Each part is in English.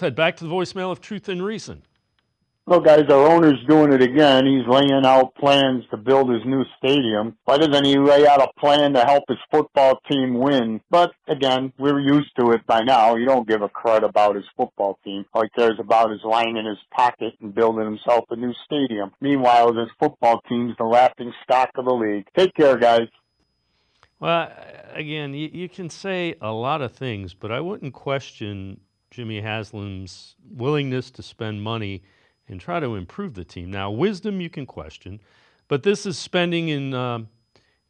Ted, back to the voicemail of Truth and Reason. Well, guys, our owner's doing it again. He's laying out plans to build his new stadium. Why doesn't he lay out a plan to help his football team win? But again, we're used to it by now. You don't give a crud about his football team. All he cares about is lying in his pocket and building himself a new stadium. Meanwhile, this football team's the laughing stock of the league. Take care, guys. Well, again, you can say a lot of things, but I wouldn't question Jimmy Haslam's willingness to spend money and try to improve the team. Now, wisdom you can question, but this is spending in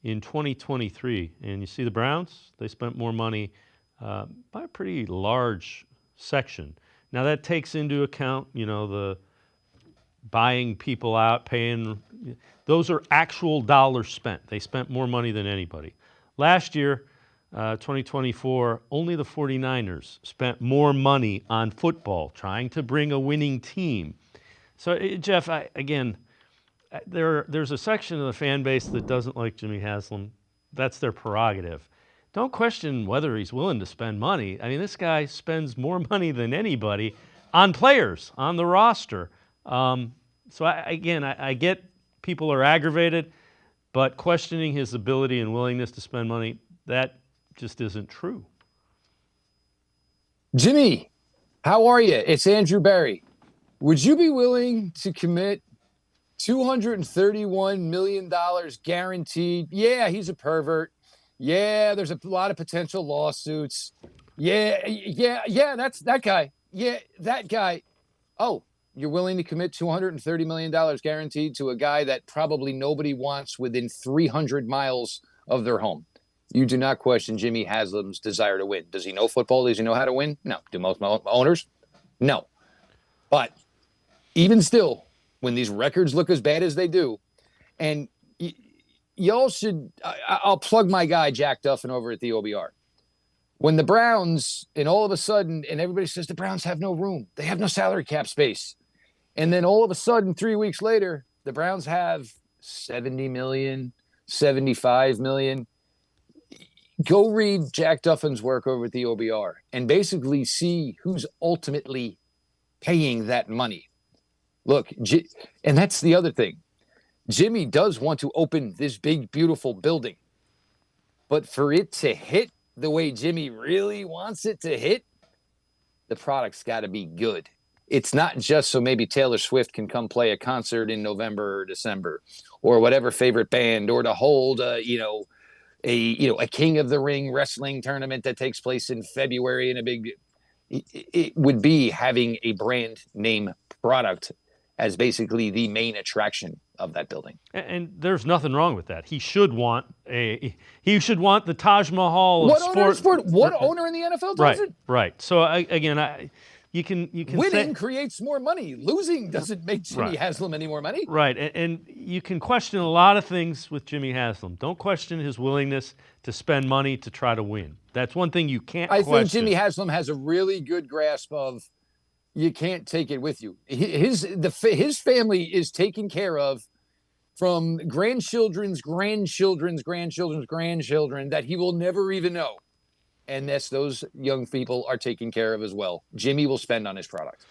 2023. And you see the Browns, they spent more money by a pretty large section. Now, that takes into account, the buying people out, paying. Those are actual dollars spent. They spent more money than anybody. Last year, 2024, only the 49ers spent more money on football, trying to bring a winning team. So, Jeff, there's a section of the fan base that doesn't like Jimmy Haslam. That's their prerogative. Don't question whether he's willing to spend money. I mean, this guy spends more money than anybody on players, on the roster. So, I get people are aggravated, but questioning his ability and willingness to spend money, that just isn't true. Jimmy, how are you? It's Andrew Berry. Would you be willing to commit $231 million guaranteed? Yeah, he's a pervert. Yeah, there's a lot of potential lawsuits. Yeah, that's that guy. Yeah, that guy. Oh, you're willing to commit $230 million guaranteed to a guy that probably nobody wants within 300 miles of their home. You do not question Jimmy Haslam's desire to win. Does he know football? Does he know how to win? No. Do most owners? No. But even still, when these records look as bad as they do, and y'all should, I'll plug my guy, Jack Duffin, over at the OBR. When the Browns, and all of a sudden, and everybody says the Browns have no room. They have no salary cap space. And then all of a sudden, 3 weeks later, the Browns have 70 million, 75 million. Go read Jack Duffin's work over at the OBR and basically see who's ultimately paying that money. Look, and that's the other thing. Jimmy does want to open this big, beautiful building. But for it to hit the way Jimmy really wants it to hit, the product's got to be good. It's not just so maybe Taylor Swift can come play a concert in November or December or whatever favorite band, or to hold a King of the Ring wrestling tournament that takes place in February in a big. It would be having a brand name product as basically the main attraction of that building. And there's nothing wrong with that. He should want the Taj Mahal of sport. What owner in the NFL does it? Right. So you can winning creates more money. Losing doesn't make Jimmy Haslam any more money. Right. And you can question a lot of things with Jimmy Haslam. Don't question his willingness to spend money to try to win. That's one thing you can't question. I think Jimmy Haslam has a really good grasp of you can't take it with you. His family is taken care of from grandchildren's grandchildren's grandchildren's grandchildren that he will never even know. And those young people are taken care of as well. Jimmy will spend on his product.